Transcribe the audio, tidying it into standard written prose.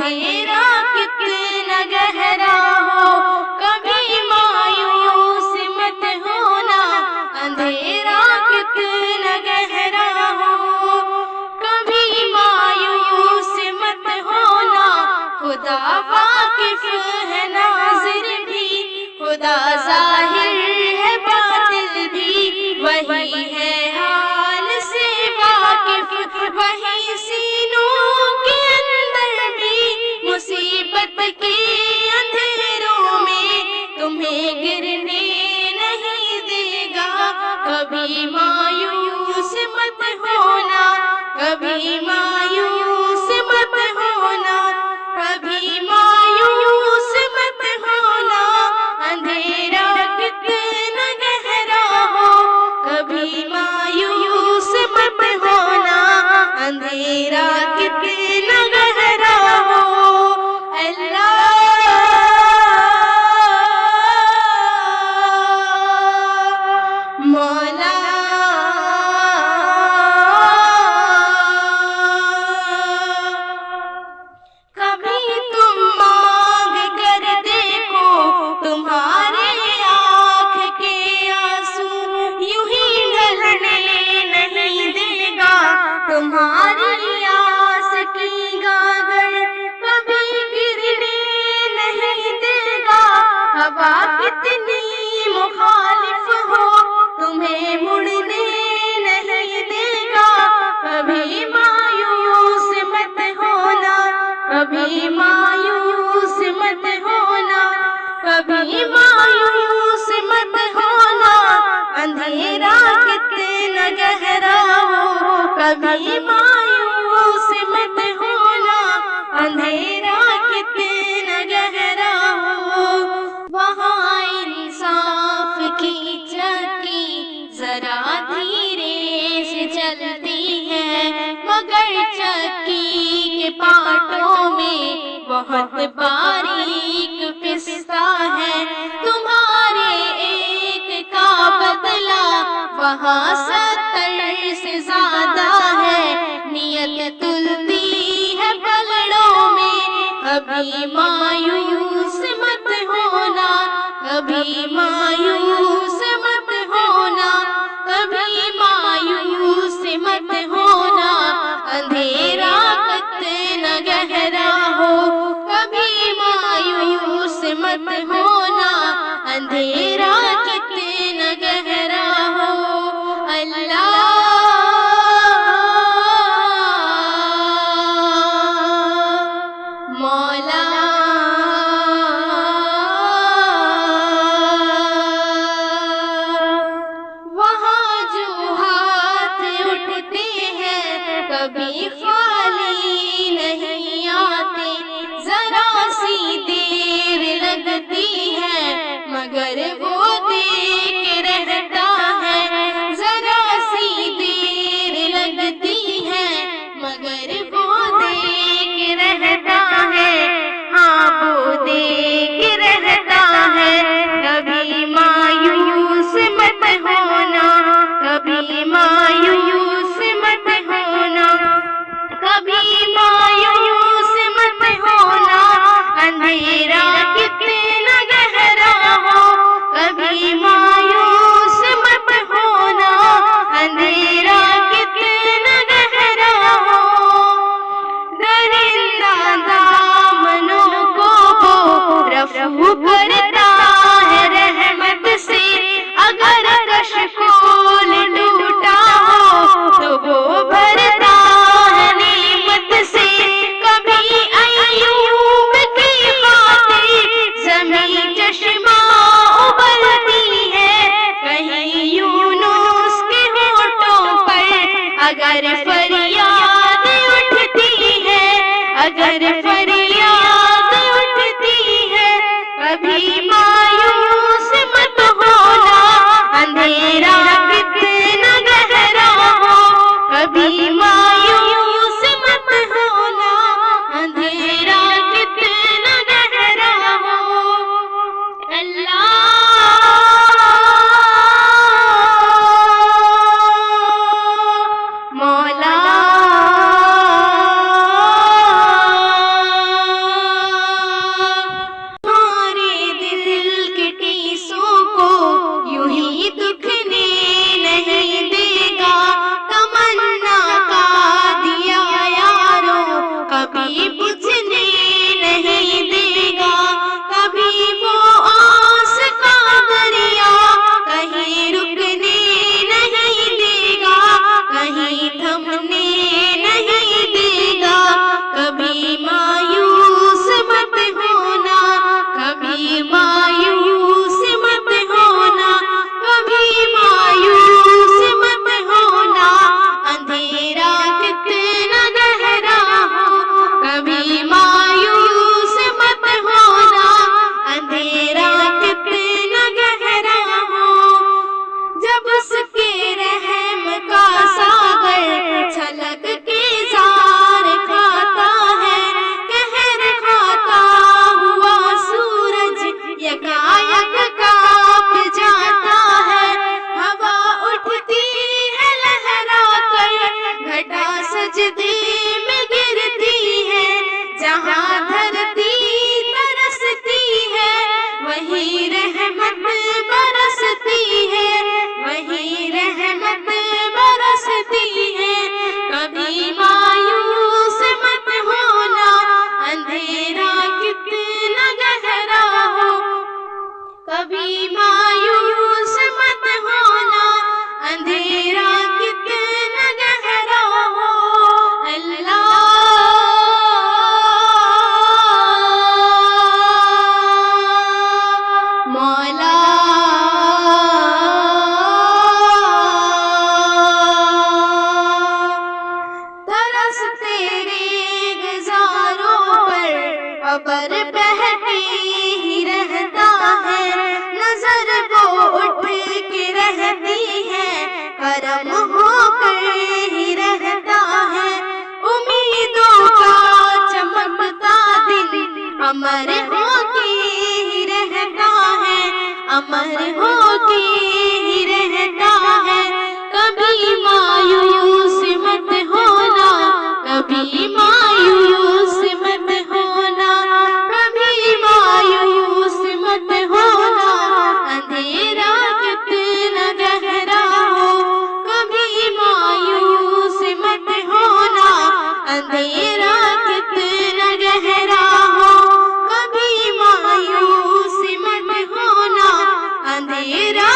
اندھیرا کتنا گہرا ہو کبھی مایوس مت ہونا، اندھیرا کتنا گہرا ہو کبھی مایوس مت ہونا، خدا واقف ہے ناظر بھی، خدا ظاہر ہے باطل بھی، وہی ہے حال سے واقف، وہی سینوں کے اندر بھی، مصیبت کے اندھیروں میں تمہیں گرنے نہیں دے گا، کبھی مایوس مت ہونا، کبھی مایوس مت ہونا، کبھی مایوس مت ہونا، اندھیرا کتنا گہرا ہو کبھی مایوس مت ہونا، اندھیرا کتنا گہرا ہو۔ اللہ مولا کبھی تم مانگ کر دیکھو تمہارے آنکھ کے آنسو یوں ہی ڈھلنے نہیں دے گا، تمہاری آس کی گاگر کبھی گرنے نہیں دے گا، ہوا کتنی مخالف ہو تمہیں مڑنے نہیں دے گا، کبھی مایوس مت ہونا، کبھی مایوس مت ہونا، کبھی مایوس مت ہونا، اندھیرا کتنا گہرا ہو کبھی مایوس مت ہونا، اندھیرا کتنا گہرا ہو۔ وہاں انصاف کی چکی ذرا دھیرے سے چلتی ہے، مگر چکی کے پارٹوں میں بہت باریک پستہ ہے، تمہارے ایک کا بدلہ وہاں 70 سے زیادہ ہے، نیت تلتی ہے پلڑوں میں، کبھی مایوس مت ہونا، کبھی مایوس مت ہونا، کبھی مایوس مت ہونا، اندھیرا کتنا گہرا ہو کبھی مایوس مت ہونا، اندھیرا کتنا گہرا ہو۔ اللہ مولا وہاں جو ہاتھ اٹھتے ہیں کبھی خالی نہیں آتے، ذرا سی دیر لگتی ہے مگر وہ دے کے رہتا ہے، ذرا سی دیر لگتی ہے مگر وہ دے کے رہتا ہے، ہاں وہ دے کے رہتا ہے، کبھی مایوس مت ہونا، کبھی مایوس مت ہونا، کبھی مایوس مت ہونا، اندھیرا کتنا گہرا ہو کبھی مایوس مت ہونا، اندھیرا کتنا گہرا ہو۔ درندہ دامنوں کو وہ رفو کرتا ہے رحمت سے، اگر کشکول ٹوٹا ہو تو وہ بھرتا ہے نعمت سے، کبھی ایوب کی خاطر زمین چشمہ ابلتی ہے، کہیں یونس کے ہونٹوں پر اگر فریاد اٹھتی ہے، اگر فریاد اٹھتی ہے، کبھی مایوس مت ہونا، اندھیرا کتنا گہرا ہو کبھی مایوس مت ہونا، اندھیرا کتنا گہرا ہو۔ اللہ مولا وہی رحمت برستی ہے، وہی رحمت برستی ہے۔ کبھی مایوس مت ہونا، اندھیرا کتنا گہرا ہو، کبھی مایوس مت ہونا، اندھیرا کتنا گہرا ہو۔ اللہ مولا ترس تیرے گزاروں پر ابر بہتے ہی رہتا ہے، نظر وہ اٹھ کے رہتی ہے، کرم ہو کر ہی رہتا ہے۔ امیدوں کا چمکتا دل امر ہو کے ہی رہتا ہے، امر ہو کے ہی رہتا ہے۔ کبھی مایوس مت ہونا، کبھی مایوس مت ہونا، کبھی مایوس مت ہونا، اندھیرا کتنا گہرا ہو، کبھی مایوس مت ہونا، اندھیرا کتنا گہرا ہو، کبھی مایوس مت ہونا، اندھیرا